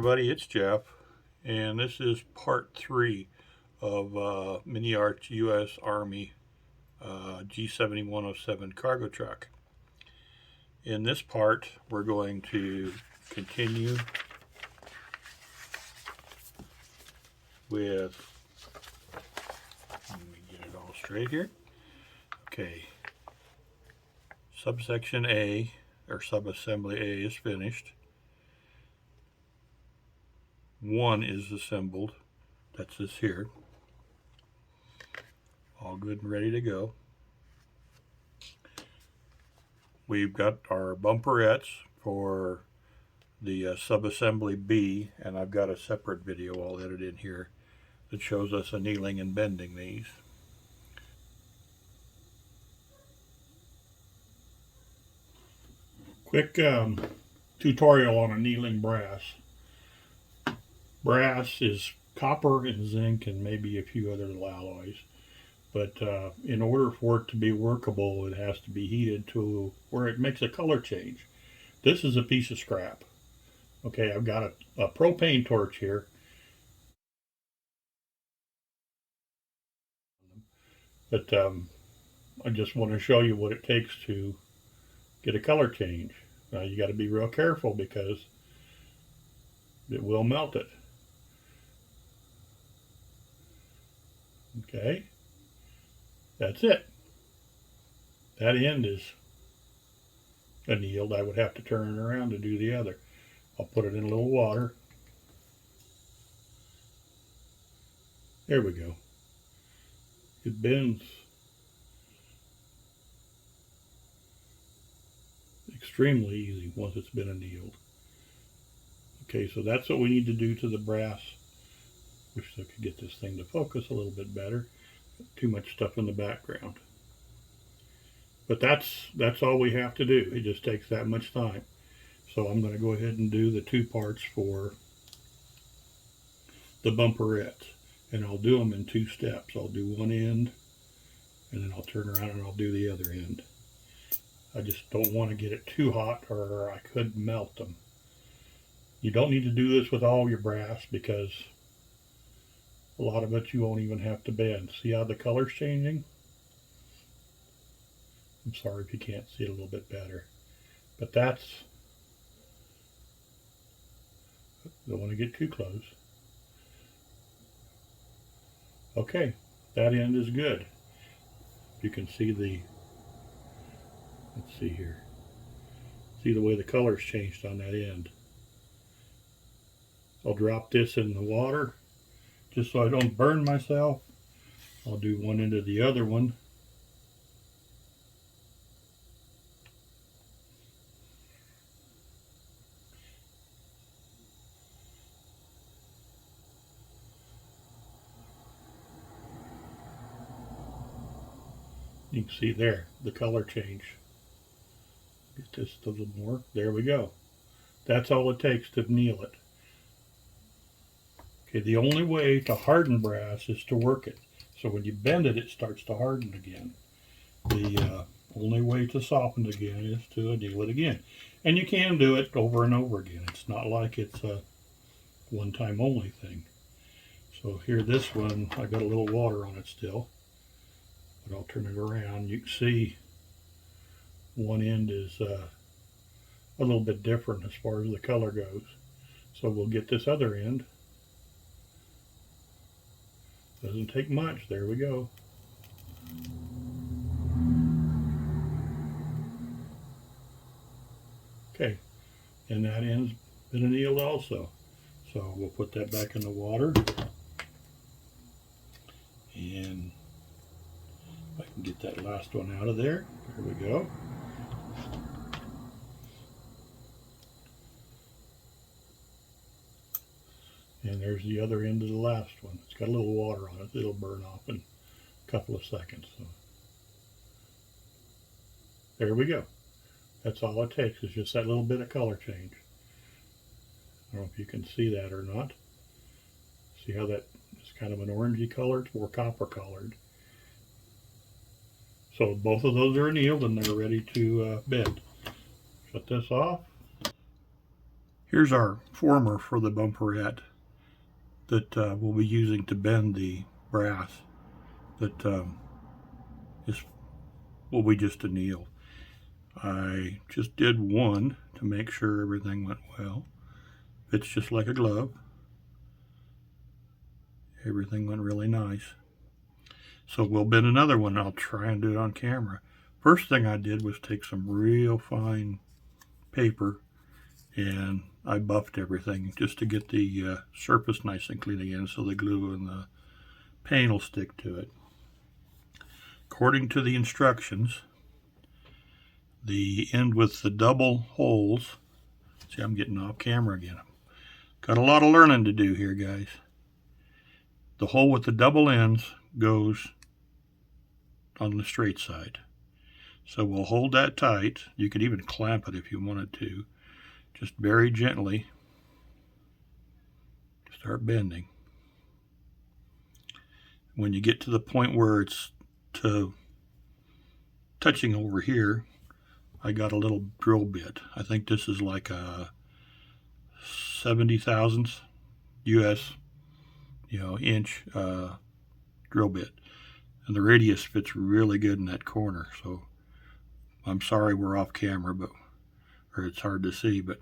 everybody, it's Jeff, and this is part 3 of MiniArt's U.S. Army G7107 cargo truck. In this part, we're going to continue with, let me get it all straight here. Okay, subsection A, or subassembly A, is finished. 1 is assembled. That's this here. All good and ready to go. We've got our bumperettes for the subassembly B, and I've got a separate video I'll edit in here that shows us annealing and bending these. Quick tutorial on annealing brass. Brass is copper and zinc and maybe a few other little alloys. But in order for it to be workable, it has to be heated to where it makes a color change. This is a piece of scrap. Okay, I've got a propane torch here. But I just want to show you what it takes to get a color change. Now you got to be real careful because it will melt it. Okay, that's it. That end is annealed. I would have to turn it around to do the other. I'll put it in a little water. There we go. It bends extremely easy once it's been annealed. Okay, so that's what we need to do to the brass. Wish I could get this thing to focus a little bit better. Too much stuff in the background. But that's all we have to do. It just takes that much time. So I'm going to go ahead and do the 2 parts for the bumperettes. And I'll do them in 2 steps. I'll do one end, and then I'll turn around and I'll do the other end. I just don't want to get it too hot or I could melt them. You don't need to do this with all your brass because a lot of it you won't even have to bend. See how the color's changing? I'm sorry if you can't see it a little bit better. But that's, don't want to get too close. Okay, that end is good. You can see the, let's see here. See the way the color's changed on that end. I'll drop this in the water just so I don't burn myself. I'll do one end of the other one. You can see there, the color change. Get this a little more. There we go. That's all it takes to anneal it. Okay, the only way to harden brass is to work it. So when you bend it, it starts to harden again. The only way to soften it again is to anneal it again. And you can do it over and over again. It's not like it's a one-time only thing. So here, this one, I got a little water on it still. But I'll turn it around. You can see one end is a little bit different as far as the color goes. So we'll get this other end. Doesn't take much. There we go. Okay, and that end's been annealed also. So we'll put that back in the water. And if I can get that last one out of there. There we go. And there's the other end of the last one. It's got a little water on it. It'll burn off in a couple of seconds. So there we go. That's all it takes, is just that little bit of color change. I don't know if you can see that or not. See how that is kind of an orangey color? It's more copper colored. So both of those are annealed and they're ready to bend. Shut this off. Here's our former for the bumperette that we'll be using to bend the brass that will be just annealed. I just did one to make sure everything went well. Fits just like a glove. Everything went really nice. So we'll bend another one. I'll try and do it on camera. First thing I did was take some real fine paper and I buffed everything just to get the surface nice and clean again so the glue and the paint will stick to it. According to the instructions, the end with the double holes, see, I'm getting off camera again. Got a lot of learning to do here, guys. The hole with the double ends goes on the straight side. So we'll hold that tight. You could even clamp it if you wanted to. Just very gently start bending. When you get to the point where it's touching over here, I got a little drill bit. I think this is like a 70 thousandths US, inch drill bit. And the radius fits really good in that corner. So I'm sorry we're off camera, or it's hard to see, but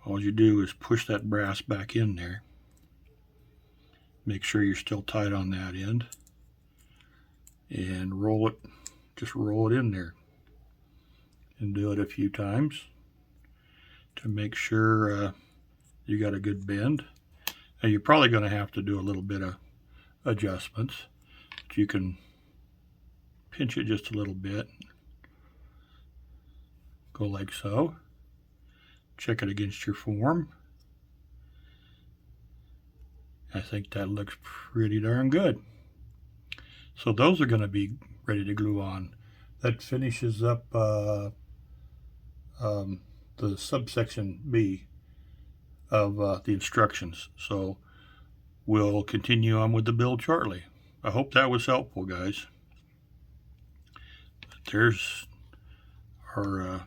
all you do is push that brass back in there. Make sure you're still tight on that end. And just roll it in there. And do it a few times to make sure you got a good bend. Now you're probably going to have to do a little bit of adjustments. But you can pinch it just a little bit. Go like so. Check it against your form. I think that looks pretty darn good. So those are going to be ready to glue on. That finishes up the subsection B of the instructions. So we'll continue on with the build shortly. I hope that was helpful, guys. There's our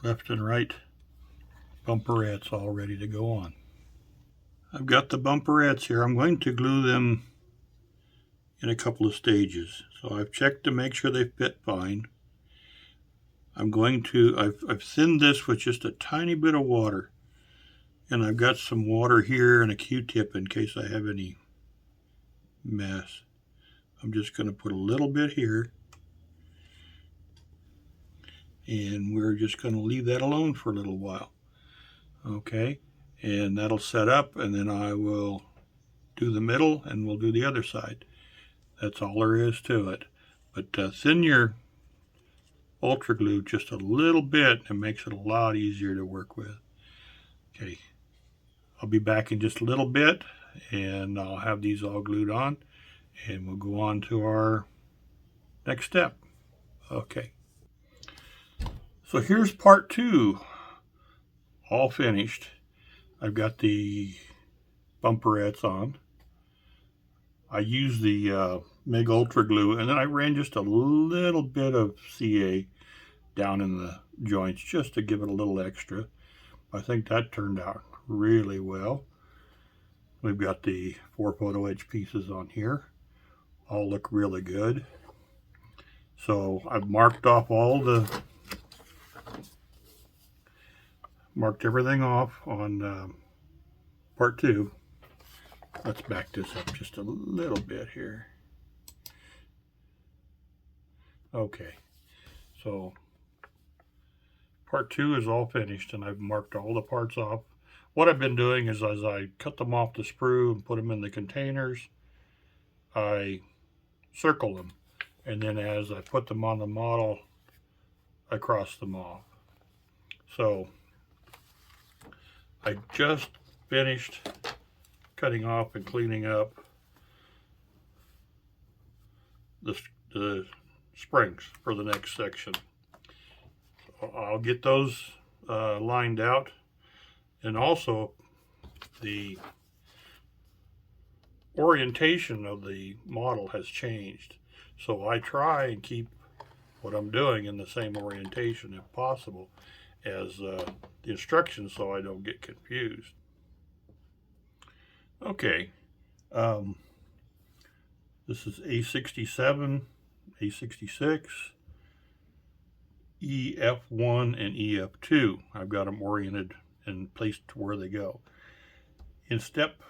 left and right bumperettes all ready to go on. I've got the bumperettes here. I'm going to glue them in a couple of stages. So I've checked to make sure they fit fine. I've thinned this with just a tiny bit of water. And I've got some water here and a Q-tip in case I have any mess. I'm just going to put a little bit here. And we're just going to leave that alone for a little while. Okay, and that'll set up, and then I will do the middle and we'll do the other side. That's all there is to it. But thin your ultra glue just a little bit and makes it a lot easier to work with. Okay, I'll be back in just a little bit and I'll have these all glued on and we'll go on to our next step. Okay. So here's part 2, all finished. I've got the bumperettes on. I used the MIG Ultra Glue, and then I ran just a little bit of CA down in the joints just to give it a little extra. I think that turned out really well. We've got the 4 photo edge pieces on here. All look really good. So I've marked everything off on part 2. Let's back this up just a little bit here. Okay, so part 2 is all finished and I've marked all the parts off. What I've been doing is as I cut them off the sprue and put them in the containers, I circle them. And then as I put them on the model, I cross them off. So I just finished cutting off and cleaning up the springs for the next section. So I'll get those lined out, and also the orientation of the model has changed. So I try and keep what I'm doing in the same orientation if possible. as the instructions so I don't get confused. Okay, this is A67, A66, EF1, and EF2. I've got them oriented and placed to where they go. In step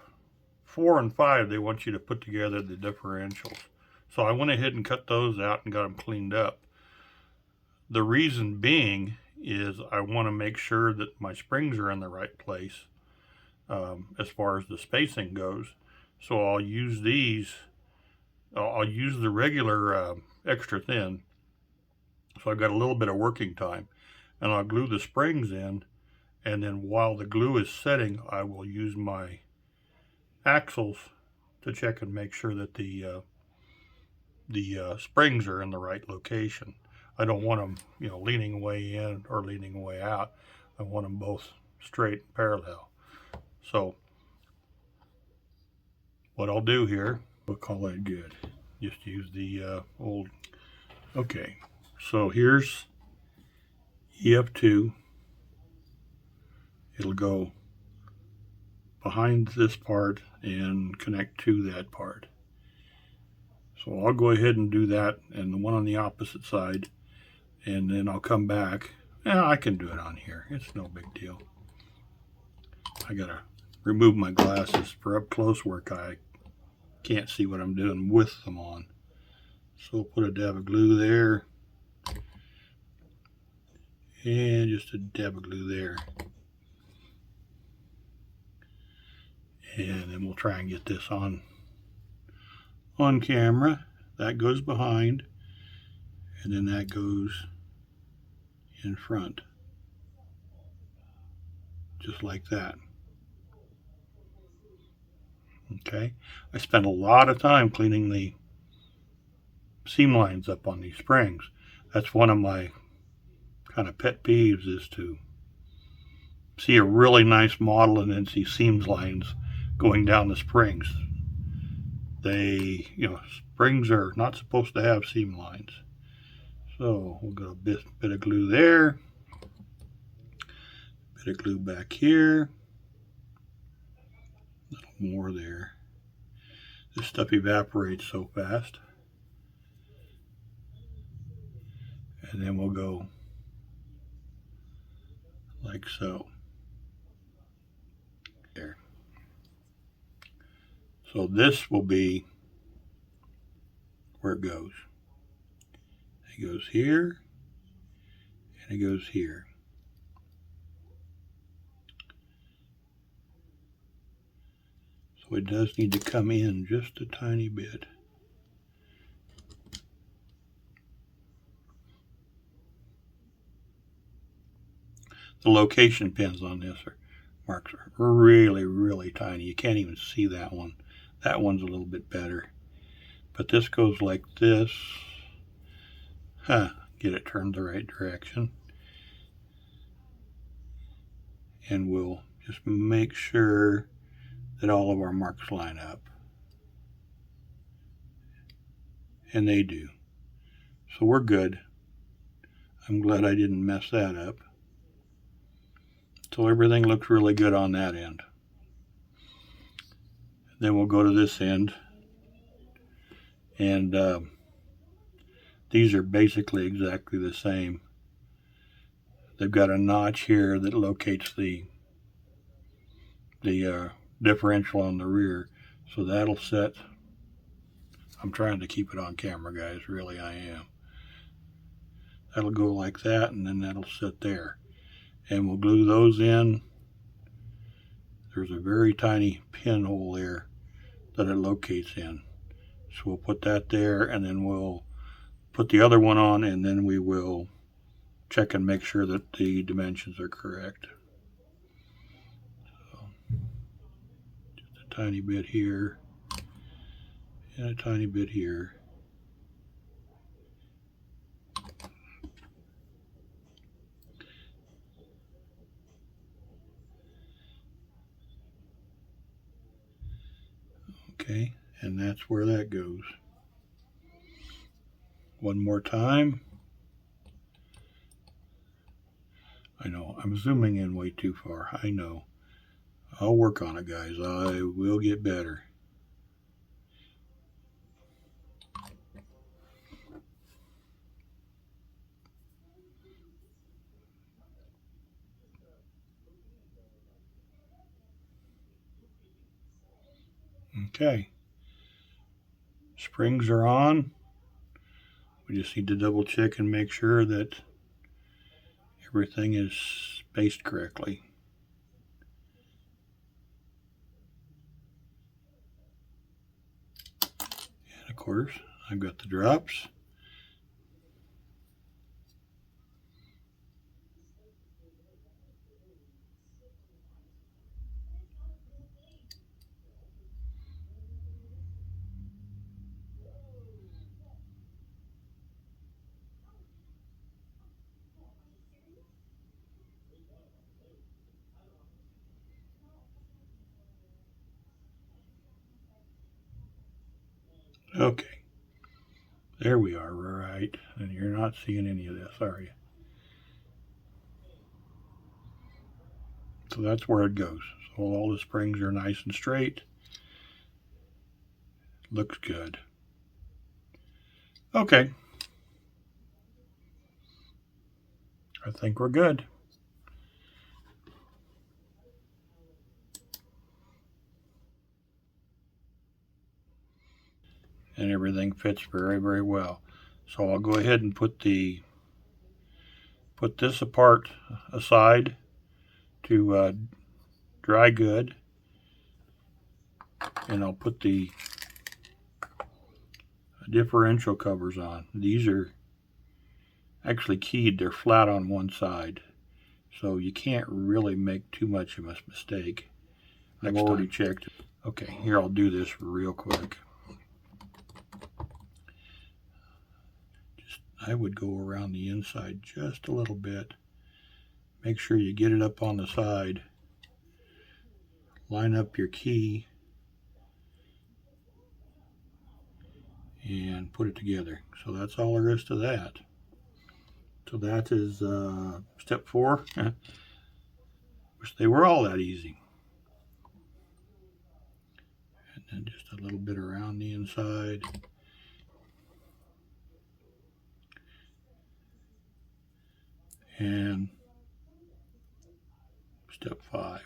4 and 5, they want you to put together the differentials. So I went ahead and cut those out and got them cleaned up. The reason being is I want to make sure that my springs are in the right place as far as the spacing goes. So I'll use these. I'll use the regular extra thin. So I've got a little bit of working time. And I'll glue the springs in. And then while the glue is setting, I will use my axles to check and make sure that the springs are in the right location. I don't want them, leaning way in or leaning way out. I want them both straight and parallel. So what I'll do here, we'll call that good. Just use the old. Okay, so here's EF2. It'll go behind this part and connect to that part. So I'll go ahead and do that, and the one on the opposite side, and then I'll come back. I can do it on here. It's no big deal. I gotta remove my glasses for up close work. I can't see what I'm doing with them on. So we'll put a dab of glue there, and just a dab of glue there. And then we'll try and get this on camera. That goes behind, and then that goes in front, just like that. Okay, I spent a lot of time cleaning the seam lines up on these springs. That's one of my kind of pet peeves, is to see a really nice model and then see seams lines going down the springs. They, springs are not supposed to have seam lines. So we'll go a bit of glue there, bit of glue back here, a little more there. This stuff evaporates so fast. And then we'll go like so. There. So this will be where it goes. It goes here, and it goes here. So it does need to come in just a tiny bit. The location pins on this marks are really, really tiny. You can't even see that one. That one's a little bit better. But this goes like this. Get it turned the right direction. And we'll just make sure that all of our marks line up. And they do. So we're good. I'm glad I didn't mess that up. So everything looks really good on that end. Then we'll go to this end. And these are basically exactly the same. They've got a notch here that locates the differential on the rear. So that'll set. I'm trying to keep it on camera, guys. Really, I am. That'll go like that, and then that'll sit there. And we'll glue those in. There's a very tiny pinhole there that it locates in. So we'll put that there, and then we'll put the other one on, and then we will check and make sure that the dimensions are correct. So, just a tiny bit here, and a tiny bit here. Okay, and that's where that goes. One more time. I know, I'm zooming in way too far. I know. I'll work on it, guys. I will get better. Okay. Springs are on. We just need to double check and make sure that everything is spaced correctly. And of course, I've got the drops. Okay, there we are, right, and you're not seeing any of this, are you? So that's where it goes. So all the springs are nice and straight. Looks good. Okay, I think we're good. And everything fits very, very well. So I'll go ahead and put this apart aside to dry good, and I'll put the differential covers on. These are actually keyed. They're flat on one side, so you can't really make too much of a mistake. I've already checked. Okay, here, I'll do this real quick. I would go around the inside just a little bit. Make sure you get it up on the side. Line up your key and put it together. So that's all there is to that. So that is step 4. Wish they were all that easy. And then just a little bit around the inside. And step 5.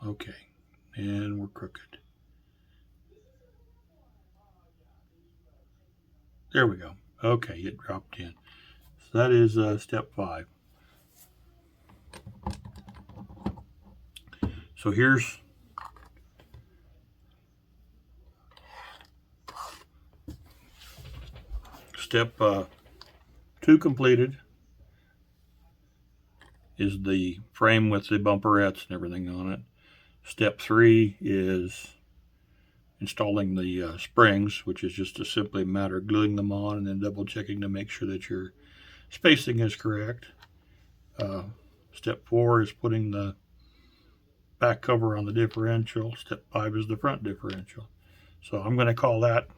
Okay, and we're crooked. There we go. Okay, it dropped in. So that is step 5. So here's step 2 completed. Is the frame with the bumperettes and everything on it. Step 3 is installing the springs, which is just simply a matter of gluing them on and then double checking to make sure that your spacing is correct. Step 4 is putting the back cover on the differential. Step 5 is the front differential. So I'm going to call that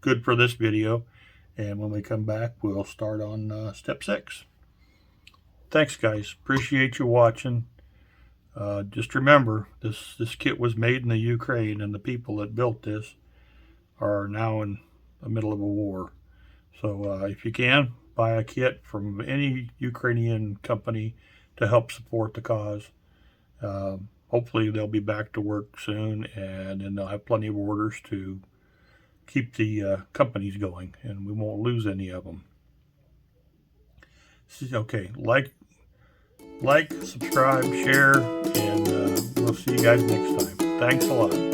good for this video, and when we come back we'll start on step 6. Thanks guys, appreciate you watching. Just remember, this kit was made in the Ukraine, and the people that built this are now in the middle of a war. So if you can, buy a kit from any Ukrainian company to help support the cause. Hopefully they'll be back to work soon, and then they'll have plenty of orders to keep the companies going, and we won't lose any of them. Okay, like, subscribe, share, and we'll see you guys next time. Thanks a lot.